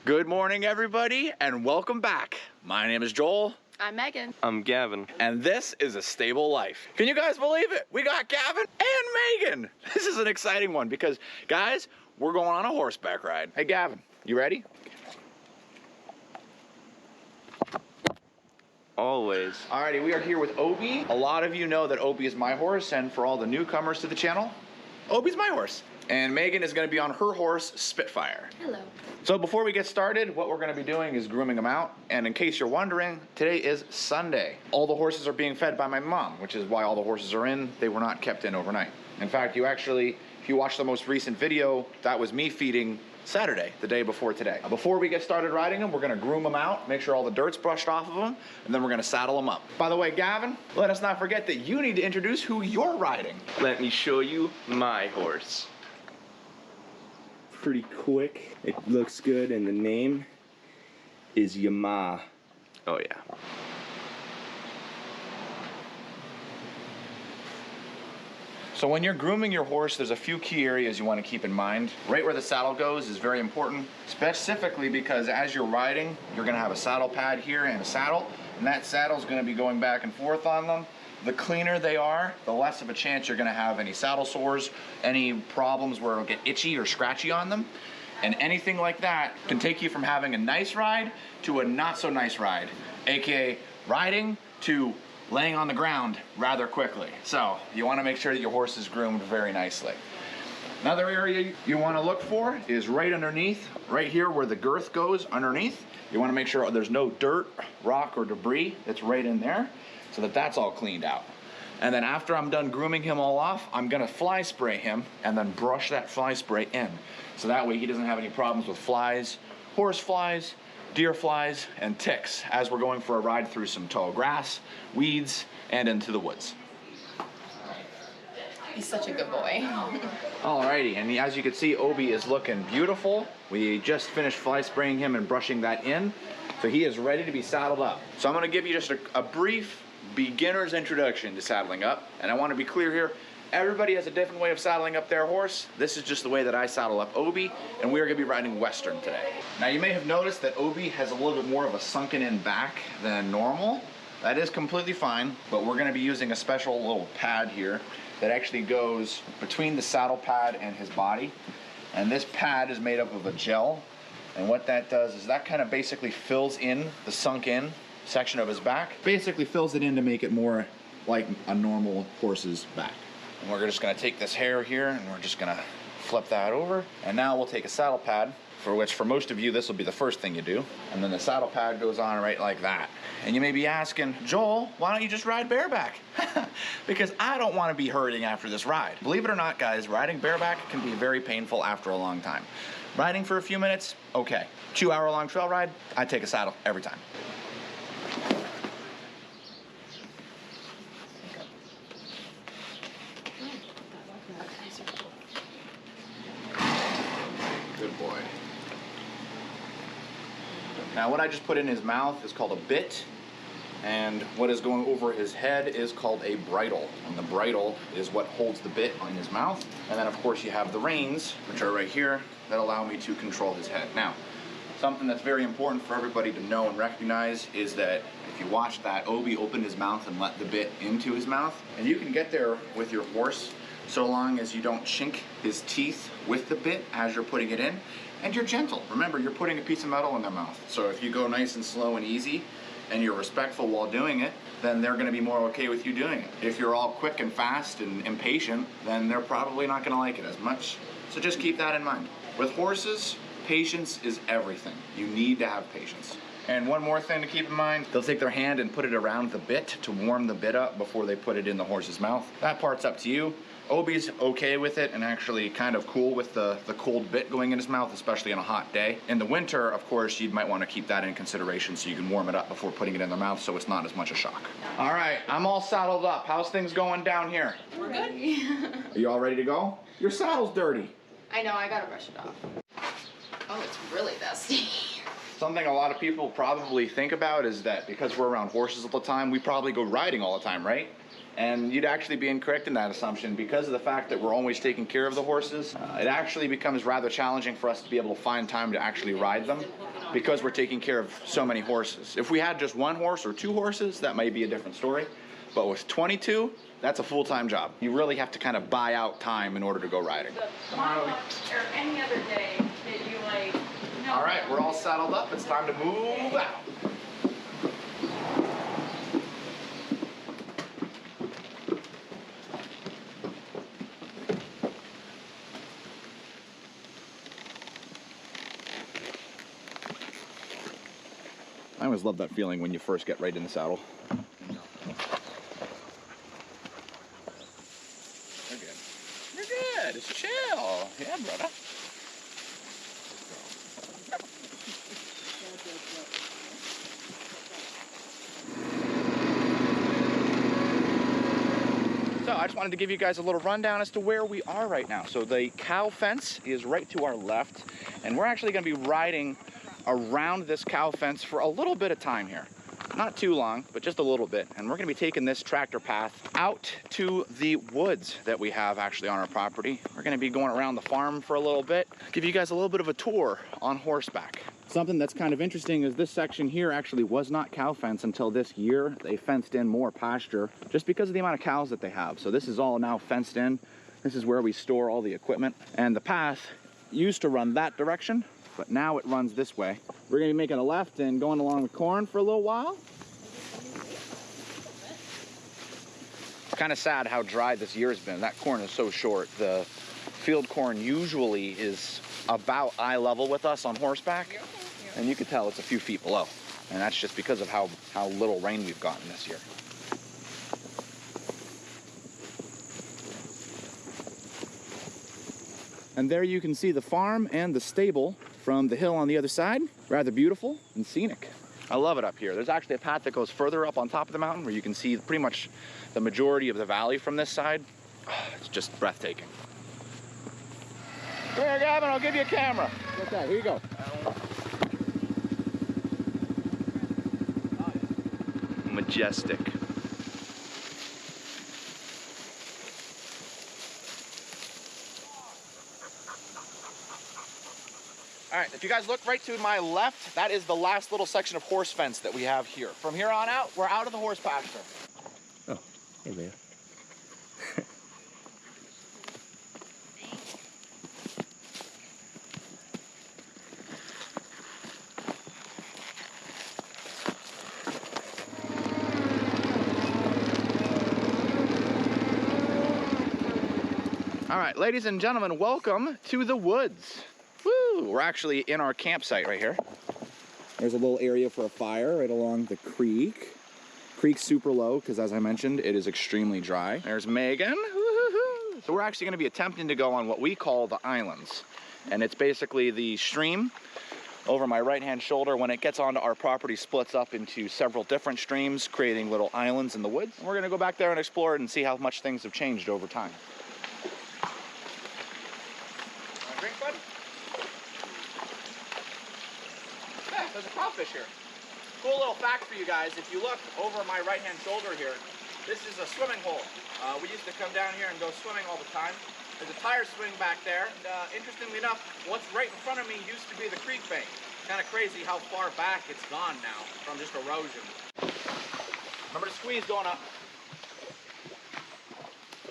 Good morning, everybody, and welcome back. My name is Joel. I'm Megan. I'm Gavin. And this is A Stable Life. Can you guys believe it? We got Gavin and Megan. This is an exciting one because, guys, we're going on a horseback ride. Hey, Gavin, you ready? Always. Alrighty, we are here with Obi. A lot of you know that Obi is my horse, and for all the newcomers to the channel, Obi's my horse. And Megan is gonna be on her horse, Spitfire. Hello. So before we get started, what we're gonna be doing is grooming them out. And in case you're wondering, today is Sunday. All the horses are being fed by my mom, which is why all the horses are in. They were not kept in overnight. In fact, if you watch the most recent video, that was me feeding Saturday, the day before today. Before we get started riding them, we're gonna groom them out, make sure all the dirt's brushed off of them, and then we're gonna saddle them up. By the way, Gavin, let us not forget that you need to introduce who you're riding. Let me show you my horse. Pretty quick. It looks good, and the name is Yama. Oh yeah. So when you're grooming your horse, there's a few key areas you want to keep in mind. Right where the saddle goes is very important, specifically because as you're riding, you're going to have a saddle pad here and a saddle, and that saddle is going to be going back and forth on them. The cleaner they are, the less of a chance you're going to have any saddle sores, any problems where it'll get itchy or scratchy on them. And anything like that can take you from having a nice ride to a not so nice ride, aka riding to laying on the ground rather quickly. So you want to make sure that your horse is groomed very nicely. Another area you want to look for is right underneath, right here where the girth goes underneath. You want to make sure there's no dirt, rock, or debris that's right in there so that that's all cleaned out. And then after I'm done grooming him all off, I'm going to fly spray him and then brush that fly spray in. So that way he doesn't have any problems with flies, horse flies, deer flies, and ticks as we're going for a ride through some tall grass, weeds, and into the woods. He's such a good boy. Alrighty, and as you can see, Obi is looking beautiful. We just finished fly spraying him and brushing that in, so he is ready to be saddled up. So I'm going to give you just a brief beginner's introduction to saddling up, and I want to be clear here. Everybody has a different way of saddling up their horse. This is just the way that I saddle up Obi, and we are going to be riding Western today. Now you may have noticed that Obi has a little bit more of a sunken in back than normal. That is completely fine, but we're going to be using a special little pad here that actually goes between the saddle pad and his body. And this pad is made up of a gel, and what that does is that kind of basically fills in the sunk in section of his back. Basically fills it in to make it more like a normal horse's back. And we're just going to take this hair here and we're just going to flip that over. And now we'll take a saddle pad, for which for most of you this will be the first thing you do. And then the saddle pad goes on right like that. And you may be asking, Joel, why don't you just ride bareback? Because I don't want to be hurting after this ride. Believe it or not, guys, riding bareback can be very painful after a long time. Riding for a few minutes, okay. 2-hour-long trail ride, I take a saddle every time. Good boy. Now what I just put in his mouth is called a bit, and what is going over his head is called a bridle. And the bridle is what holds the bit on his mouth. And then of course you have the reins, which are right here, that allow me to control his head. Now, something that's very important for everybody to know and recognize is that if you watch that, Obi opened his mouth and let the bit into his mouth. And you can get there with your horse so long as you don't chink his teeth with the bit as you're putting it in, and you're gentle. Remember, you're putting a piece of metal in their mouth. So if you go nice and slow and easy, and you're respectful while doing it, then they're gonna be more okay with you doing it. If you're all quick and fast and impatient, then they're probably not gonna like it as much. So just keep that in mind. With horses, patience is everything. You need to have patience. And one more thing to keep in mind, they'll take their hand and put it around the bit to warm the bit up before they put it in the horse's mouth. That part's up to you. Obi's okay with it and actually kind of cool with the cold bit going in his mouth, especially on a hot day. In the winter, of course, you might want to keep that in consideration so you can warm it up before putting it in their mouth so it's not as much a shock. All right, I'm all saddled up. How's things going down here? We're good. Are you all ready to go? Your saddle's dirty. I know, I gotta brush it off. Oh, it's really dusty. Something a lot of people probably think about is that because we're around horses all the time, we probably go riding all the time, right? And you'd actually be incorrect in that assumption because of the fact that we're always taking care of the horses. It actually becomes rather challenging for us to be able to find time to actually ride them. because we're taking care of so many horses. If we had just one horse or two horses, that might be a different story. But with 22, that's a full-time job. You really have to kind of buy out time in order to go riding. Or any other day that you like. No. All right, we're all saddled up. It's time to move out. I always love that feeling when you first get right in the saddle. You're good. You're good. It's chill. Yeah, brother. So I just wanted to give you guys a little rundown as to where we are right now. So the cow fence is right to our left, and we're actually going to be riding around this cow fence for a little bit of time here. Not too long, but just a little bit. And we're going to be taking this tractor path out to the woods that we have actually on our property. We're going to be going around the farm for a little bit, give you guys a little bit of a tour on horseback. Something that's kind of interesting is this section here actually was not cow fence until this year. They fenced in more pasture just because of the amount of cows that they have. So this is all now fenced in. This is where we store all the equipment. And the path used to run that direction, but now it runs this way. We're gonna be making a left and going along the corn for a little while. It's kind of sad how dry this year has been. That corn is so short. The field corn usually is about eye level with us on horseback, and you can tell it's a few feet below. And that's just because of how little rain we've gotten this year. And there you can see the farm and the stable from the hill on the other side. Rather beautiful and scenic. I love it up here. There's actually a path that goes further up on top of the mountain where you can see pretty much the majority of the valley from this side. It's just breathtaking. Come here, Gavin, I'll give you a camera. Okay, here you go. Majestic. All right, if you guys look right to my left, that is the last little section of horse fence that we have here. From here on out, we're out of the horse pasture. Oh, hey, Leah. All right, ladies and gentlemen, welcome to the woods. Woo! We're actually in our campsite right here. There's a little area for a fire right along the creek. Creek's super low because, as I mentioned, it is extremely dry. There's Megan. Woo-hoo-hoo. So we're actually going to be attempting to go on what we call the islands. And it's basically the stream over my right-hand shoulder. When it gets onto our property, splits up into several different streams, creating little islands in the woods. And we're going to go back there and explore it and see how much things have changed over time. Drink, bud? Yeah, there's a crawfish here. Cool little fact for you guys. If you look over my right-hand shoulder here, this is a swimming hole. We used to come down here and go swimming all the time. There's a tire swing back there. And, interestingly enough, what's right in front of me used to be the creek bank. Kind of crazy how far back it's gone now from just erosion. Remember the squeeze going up.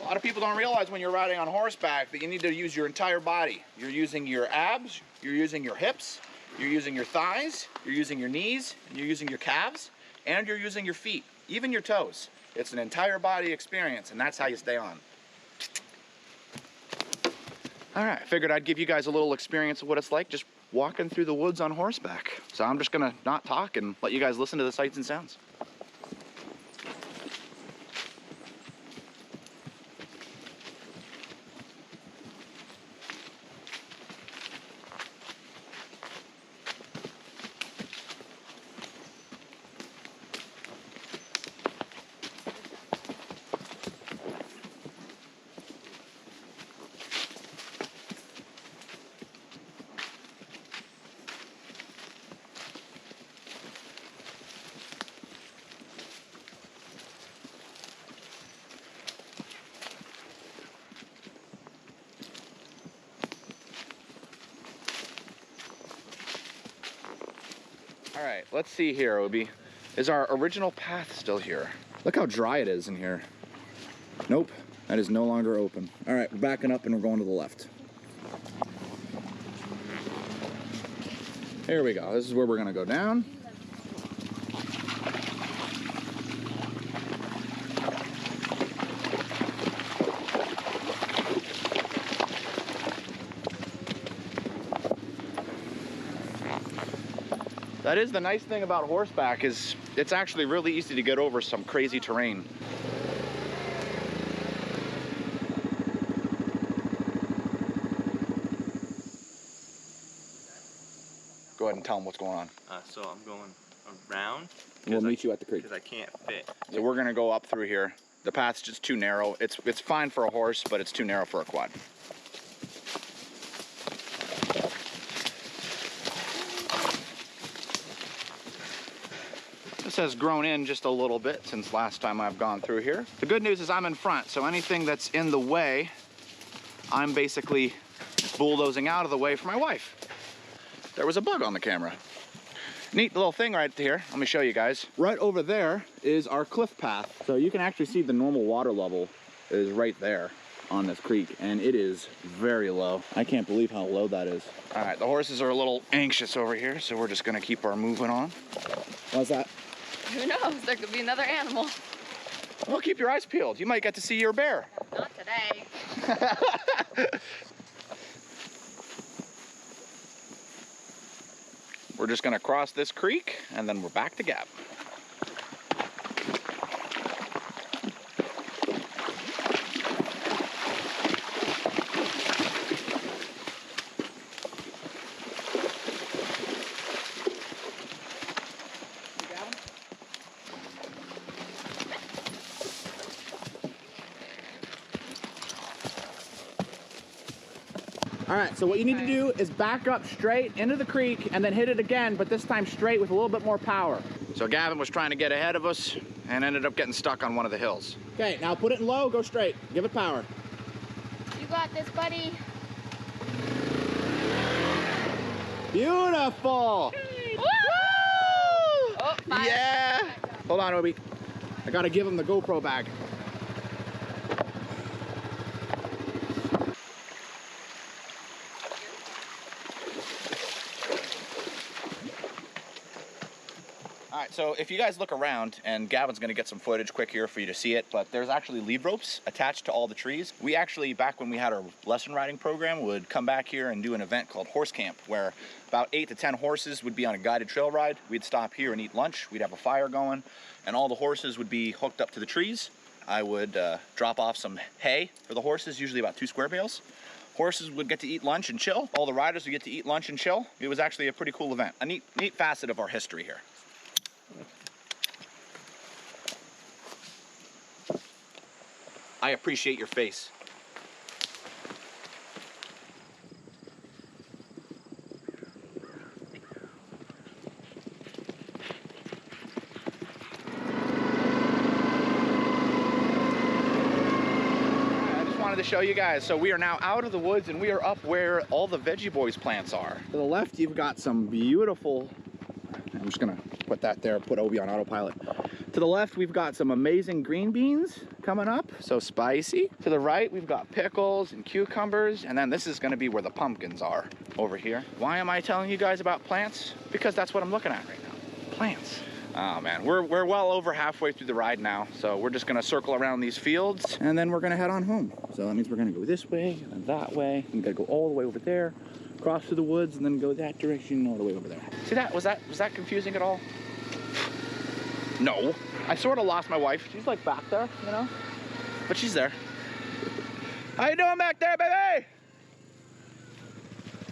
A lot of people don't realize when you're riding on horseback that you need to use your entire body. You're using your abs, you're using your hips, you're using your thighs, you're using your knees, you're using your calves, and you're using your feet, even your toes. It's an entire body experience, and that's how you stay on. All right, I figured I'd give you guys a little experience of what it's like just walking through the woods on horseback. So I'm just gonna not talk and let you guys listen to the sights and sounds. All right, let's see here, Obi. Is our original path still here? Look how dry it is in here. Nope, that is no longer open. All right, we're backing up and we're going to the left. Here we go. This is where we're gonna go down. That is the nice thing about horseback, is it's actually really easy to get over some crazy terrain. Go ahead and tell them what's going on. So I'm going around. We'll meet you at the creek. Because I can't fit. So we're gonna go up through here. The path's just too narrow. It's fine for a horse, but it's too narrow for a quad. This has grown in just a little bit since last time I've gone through here. The good news is I'm in front, so anything that's in the way, I'm basically bulldozing out of the way for my wife. There was a bug on the camera. Neat little thing right here. Let me show you guys. Right over there is our cliff path. So you can actually see the normal water level is right there on this creek, and it is very low. I can't believe how low that is. All right, the horses are a little anxious over here, so we're just gonna keep our moving on. What's that? Who knows? There could be another animal. Well, keep your eyes peeled. You might get to see your bear. Not today. We're just gonna cross this creek and then we're back to Gap. All right, so what you need to do is back up straight into the creek and then hit it again, but this time straight with a little bit more power. So Gavin was trying to get ahead of us and ended up getting stuck on one of the hills. Okay, now put it in low, go straight, give it power. You got this, buddy. Beautiful! Woo! Oh, fire. Yeah! Hold on, Obi. I gotta give him the GoPro bag. All right, so if you guys look around, and Gavin's gonna get some footage quick here for you to see it, but there's actually lead ropes attached to all the trees. We actually, back when we had our lesson riding program, would come back here and do an event called Horse Camp, where about 8 to 10 horses would be on a guided trail ride. We'd stop here and eat lunch. We'd have a fire going, and all the horses would be hooked up to the trees. I would drop off some hay for the horses, usually about 2 square bales. Horses would get to eat lunch and chill. All the riders would get to eat lunch and chill. It was actually a pretty cool event. A neat facet of our history here. I appreciate your face. I just wanted to show you guys. So we are now out of the woods and we are up where all the Veggie Boys plants are. To the left, you've got some beautiful, I'm just gonna put that there, put Obi on autopilot. To the left, we've got some amazing green beans coming up, so spicy. To the right, we've got pickles and cucumbers, and then this is gonna be where the pumpkins are, over here. Why am I telling you guys about plants? Because that's what I'm looking at right now, plants. Oh man, we're well over halfway through the ride now, so we're just gonna circle around these fields, and then we're gonna head on home. So that means we're gonna go this way, and then that way, and gotta go all the way over there, cross through the woods, and then go that direction all the way over there. See that, was that confusing at all? No. I sort of lost my wife. She's like back there, you know? But she's there. How you doing back there, baby?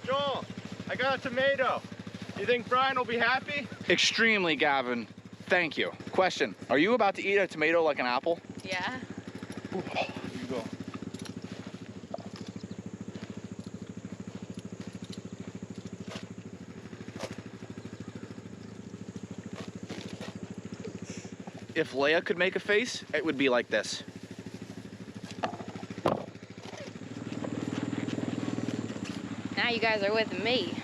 Joel, I got a tomato. You think Brian will be happy? Extremely, Gavin. Thank you. Question, are you about to eat a tomato like an apple? Yeah. Ooh, here you go. If Leia could make a face, it would be like this. Now you guys are with me.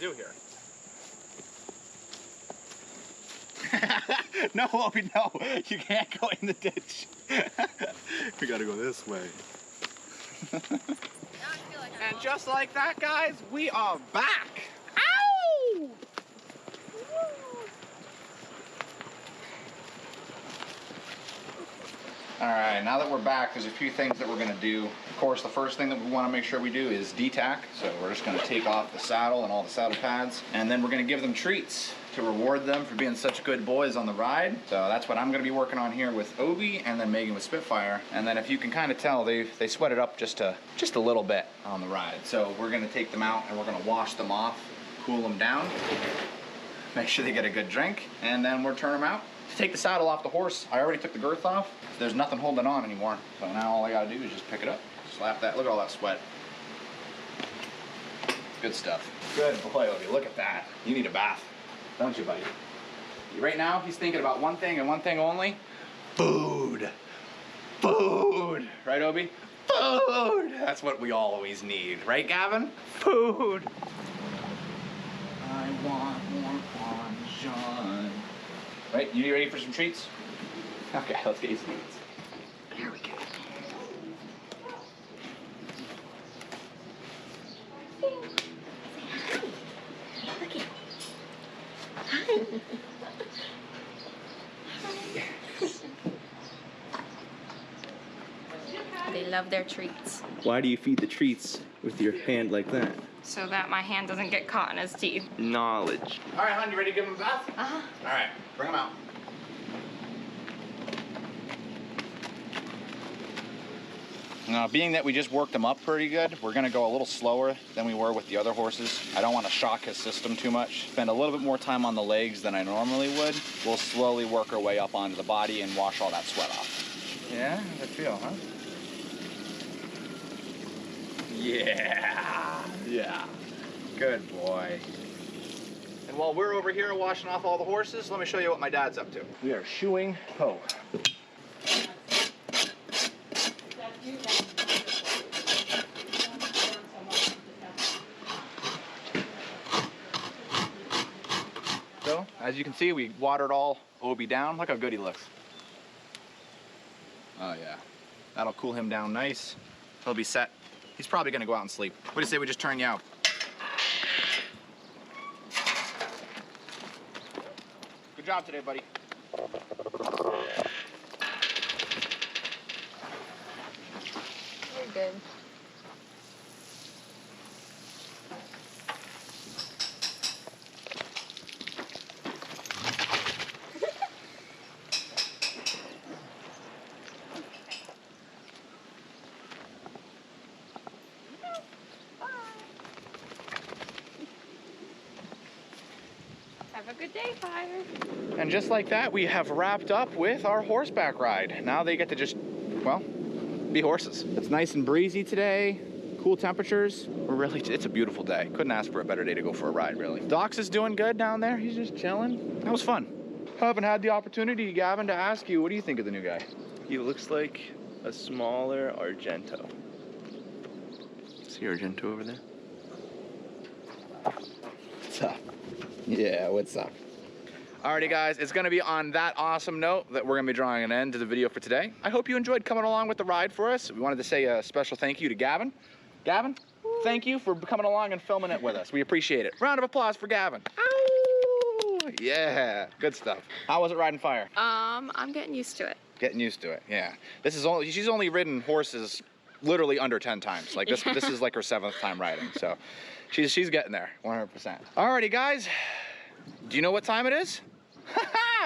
do here. No, Obi, no. You can't go in the ditch. We gotta go this way. And just like that, guys, we are back. Ow! All right, now that we're back, there's a few things that we're gonna do. Of course, the first thing that we wanna make sure we do is detack. So we're just gonna take off the saddle and all the saddle pads, and then we're gonna give them treats to reward them for being such good boys on the ride. So that's what I'm gonna be working on here with Obi and then Megan with Spitfire. And then if you can kind of tell, they sweat it up just a little bit on the ride. So we're gonna take them out and we're gonna wash them off, cool them down, make sure they get a good drink, and then we'll turn them out. To take the saddle off the horse, I already took the girth off. There's nothing holding on anymore. So now all I gotta do is just pick it up, slap that, look at all that sweat. Good stuff. Good boy, Obi, look at that. You need a bath, don't you, buddy? Right now, he's thinking about one thing and one thing only. Food. Food. Right, Obi? Food. That's what we always need. Right, Gavin? Food. I want more Parmesan. Right, you ready for some treats? Okay, let's get you some treats. Here we go. They love their treats. Why do you feed the treats with your hand like that? So that my hand doesn't get caught in his teeth. Knowledge. All right, hon, you ready to give him a bath? Uh-huh. All right, bring him out. Now, being that we just worked him up pretty good, we're gonna go a little slower than we were with the other horses. I don't wanna shock his system too much. Spend a little bit more time on the legs than I normally would. We'll slowly work our way up onto the body and wash all that sweat off. Yeah, how's it feel, huh? Yeah, yeah, good boy. And while we're over here washing off all the horses, let me show you what my dad's up to. We are shoeing Poe. So, as you can see, we watered all Obi down. Look how good he looks. Oh yeah, that'll cool him down nice. He'll be set. He's probably gonna go out and sleep. What do you say we just turn you out? Good job today, buddy. You're good. Have a good day, Fire. And just like that, we have wrapped up with our horseback ride. Now they get to just, well, be horses. It's nice and breezy today, cool temperatures. It's a beautiful day. Couldn't ask for a better day to go for a ride, really. Docs is doing good down there. He's just chilling. That was fun. I haven't had the opportunity, Gavin, to ask you, what do you think of the new guy? He looks like a smaller Argento. See Argento over there? What's up? Yeah, what's up? Alrighty guys, it's gonna be on that awesome note that we're gonna be drawing an end to the video for today. I hope you enjoyed coming along with the ride for us. We wanted to say a special thank you to Gavin. Gavin, thank you for coming along and filming it with us. We appreciate it. Round of applause for Gavin. Ow! Yeah, good stuff. How was it riding Fire? I'm getting used to it. Getting used to it, yeah. She's only ridden horses literally under 10 times. Like this is like her 7th time riding, so she's getting there, 100%. Alrighty guys, do you know what time it is?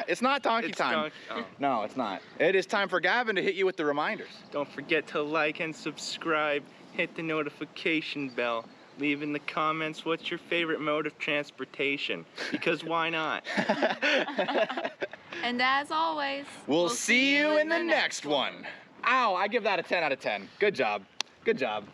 It's not donkey time. Oh. No, it's not. It is time for Gavin to hit you with the reminders. Don't forget to like and subscribe. Hit the notification bell. Leave in the comments what's your favorite mode of transportation. Because why not? And as always, We'll see you in the next one. Ow, I give that a 10 out of 10. Good job. Good job.